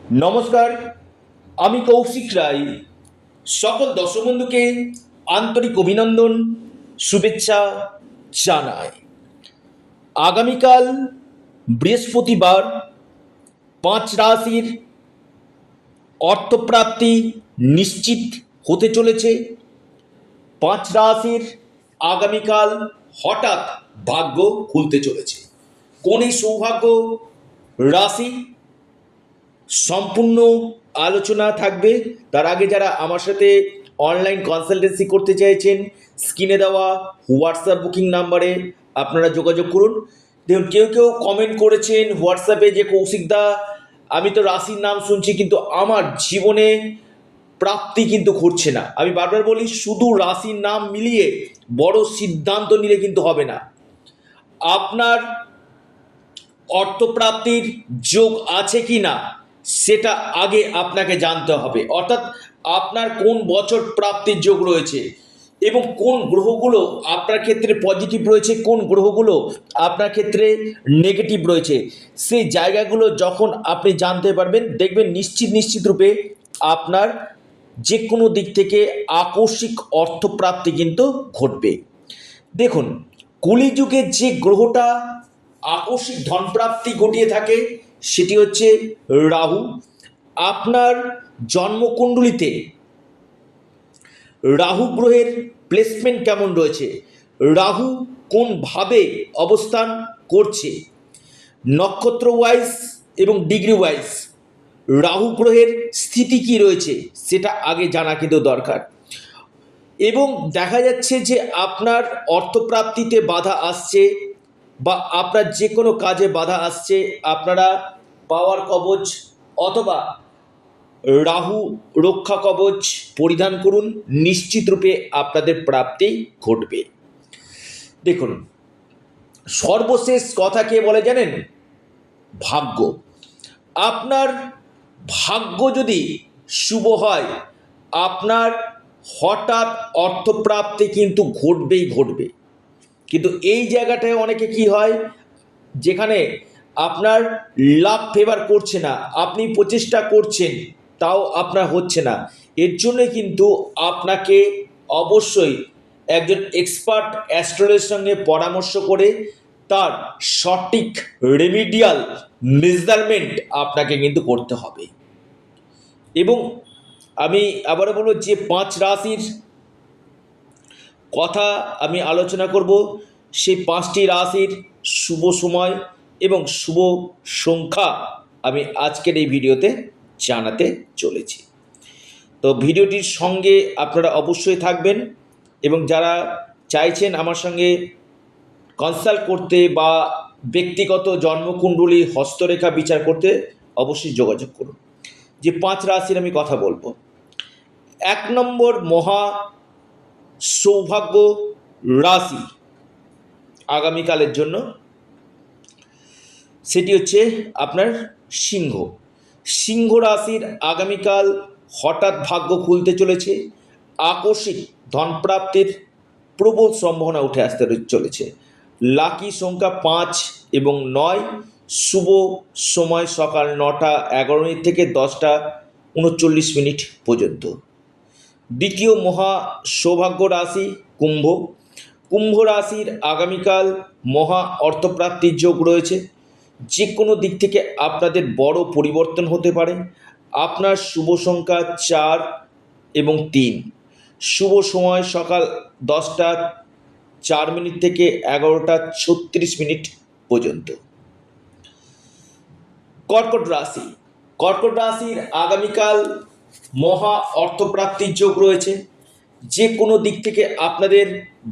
নমস্কার, আমি কৌশিক রায়। সকল দর্শক বন্ধুকে আন্তরিক অভিনন্দন, শুভেচ্ছা জানাই। আগামীকাল বৃহস্পতিবার 5 রাশির অর্থপ্রাপ্তি নিশ্চিত হতে চলেছে। 5 রাশির আগামীকাল হঠাৎ ভাগ্য খুলতে চলেছে। কোন এই সৌভাগ্য রাশি সম্পূর্ণ আলোচনা থাকবে। তার আগে যারা আমার সাথে অনলাইন কনসালটেন্সি করতে চাইছেন, স্ক্রিনে দেওয়া হোয়াটসঅ্যাপ বুকিং নাম্বারে আপনারা যোগাযোগ করুন। দেখুন, কেউ কেউ কমেন্ট করেছেন হোয়াটসঅ্যাপে যে কৌশিকদা, আমি তো রাশির নাম শুনছি কিন্তু আমার জীবনে প্রাপ্তি কিন্তু ঘটছে না। আমি বারবার বলি, শুধু রাশির নাম মিলিয়ে বড় সিদ্ধান্ত নিলে কিন্তু হবে না। আপনার অর্থপ্রাপ্তির যোগ আছে কি না সেটা আগে আপনাকে জানতে হবে। অর্থাৎ আপনার কোন বছর প্রাপ্তির যোগ রয়েছে এবং কোন গ্রহগুলো আপনার ক্ষেত্রে পজিটিভ রয়েছে, কোন গ্রহগুলো আপনার ক্ষেত্রে নেগেটিভ রয়েছে, সেই জায়গাগুলো যখন আপনি জানতে পারবেন, দেখবেন নিশ্চিত রূপে আপনার যে কোনো দিক থেকে আকস্মিক অর্থপ্রাপ্তি কিন্তু ঘটবে। দেখুন, কলিযুগে যে গ্রহটা আকস্মিক ধনপ্রাপ্তি ঘটিয়ে থাকে সেটি হচ্ছে রাহু। আপনার জন্মকুণ্ডলিতে রাহু গ্রহের প্লেসমেন্ট কেমন রয়েছে, রাহু কোন ভাবে অবস্থান করছে, নক্ষত্র ওয়াইজ এবং ডিগ্রি ওয়াইজ রাহু গ্রহের স্থিতি কি রয়েছে সেটা আগে জানা কিন্তু দরকার। এবং দেখা যাচ্ছে যে আপনার অর্থপ্রাপ্তিতে বাধা আসছে বা আপনার যে কোনো কাজে বাধা আসছে, আপনারা পাওয়ার কবচ অথবা রাহু রক্ষা কবচ পরিধান করুন, নিশ্চিত রূপে আপনাদের প্রাপ্তি ঘটবে। দেখুন, সর্বশেষ কথা কে বলে জানেন? ভাগ্য। আপনার ভাগ্য যদি শুভ হয়, আপনার হঠাৎ অর্থপ্রাপ্তি কিন্তু ঘটবেই ঘটবে। কিন্তু এই জায়গাটায় অনেকে কি হয়, যেখানে আপনার লাভ ফেভার করছে না, আপনি প্রচেষ্টা করছেন তাও আপনার হচ্ছে না, এর জন্য কিন্তু আপনাকে অবশ্যই একজন এক্সপার্ট অ্যাস্ট্রোলজারের সঙ্গে পরামর্শ করে তার সঠিক রেমিডিয়াল মেজারমেন্ট আপনাকে কিন্তু করতে হবে। এবং আমি আবারও বলবো, যে 5 রাশির কথা আমি আলোচনা করব, সেই 5টি রাশির শুভ সময় এবং শুভ সংখ্যা আমি আজকের এই ভিডিওতে জানাতে চলেছি। তো ভিডিওটির সঙ্গে আপনারা অবশ্যই থাকবেন এবং যারা চাইছেন আমার সঙ্গে কনসাল্ট করতে বা ব্যক্তিগত জন্মকুণ্ডলী হস্তরেখা বিচার করতে, অবশ্যই যোগাযোগ করুন। যে 5 রাশির আমি কথা বলবো, 1 নম্বর মহা সৌভাগ্য রাশি আগামীকালের জন্য, সেটি হচ্ছে আপনার সিংহ। সিংহ রাশির আগামীকাল হঠাৎ ভাগ্য খুলতে চলেছে, আকস্মিক ধনপ্রাপ্তির প্রবল সম্ভাবনা উঠে আসতে চলেছে। লাকি সংখ্যা 5 এবং 9, শুভ সময় সকাল 9টা 11 মিনিট থেকে 10টা 39 মিনিট পর্যন্ত। দ্বিতীয় মহা সৌভাগ্য রাশি কুম্ভ। কুম্ভ রাশির আগামীকাল মহা অর্থপ্রাপ্তির যোগ রয়েছে। যে কোনো দিক থেকে আপনাদের বড় পরিবর্তন হতে পারে। আপনার শুভ সংখ্যা 4 এবং 3, শুভ সময় সকাল 10টা 4 মিনিট থেকে 11টা 36 মিনিট পর্যন্ত। কর্কট রাশি। কর্কট রাশির আগামীকাল মহা অর্থপ্রাপ্তির যোগ রয়েছে। যে কোনো দিক থেকে আপনাদের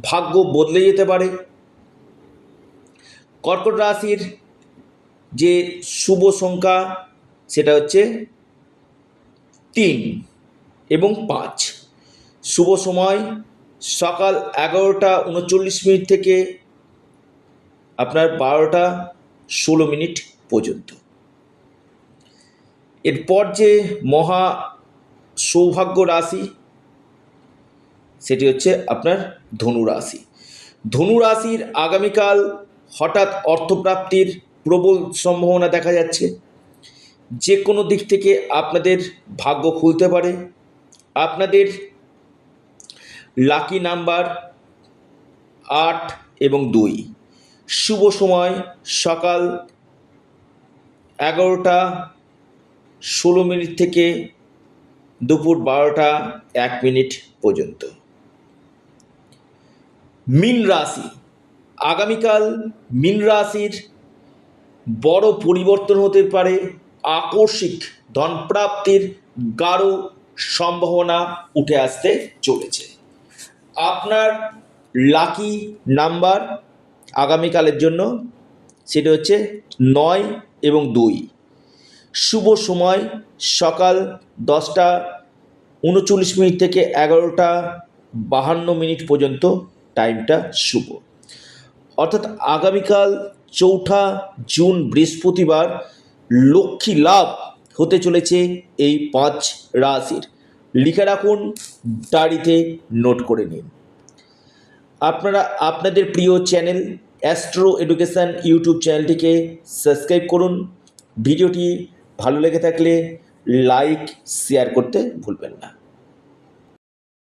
ভাগ্য বদলে যেতে পারে। কর্কট রাশির যে শুভ সংখ্যা সেটা হচ্ছে 3 এবং 5, শুভ সময় সকাল 11টা 39 মিনিট থেকে আপনার 12টা 16 মিনিট পর্যন্ত। এরপর যে মহা সৌভাগ্য রাশি সেটি হচ্ছে আপনার ধনু রাশি। ধনু রাশির আগামীকাল হঠাৎ অর্থপ্রাপ্তির প্রবল সম্ভাবনা দেখা যাচ্ছে যে কোনো দিক থেকে আপনাদের ভাগ্য খুলতে পারে। আপনাদের লাকি নাম্বার 8 এবং 2। শুভ সময় সকাল 11টা 16 মিনিট থেকে দুপুর 12টা 1 মিনিট পর্যন্ত। মীন রাশি, আগামীকাল মীন রাশির বড় পরিবর্তন হতে পারে। আকস্মিক ধনপ্রাপ্তির গাঢ় সম্ভাবনা উঠে আসতে চলেছে। আপনার লাকি নাম্বার আগামীকালের জন্য সেটা হচ্ছে 9 এবং 2। শুভ সময় সকাল 10টা 39 মিনিট থেকে 11টা 52 মিনিট পর্যন্ত টাইমটা শুভ। অর্থাৎ আগামীকাল 4 জুন বৃহস্পতিবার লক্ষ্মী লাভ হতে চলেছে এই 5 রাশির। লিখে রাখুন, ডায়েরিতে নোট করে নিন। আপনারা আপনাদের প্রিয় চ্যানেল অ্যাস্ট্রো এডুকেশান ইউটিউব চ্যানেলটিকে সাবস্ক্রাইব করুন। ভিডিওটি ভালো লেগে থাকলে লাইক শেয়ার করতে ভুলবেন না।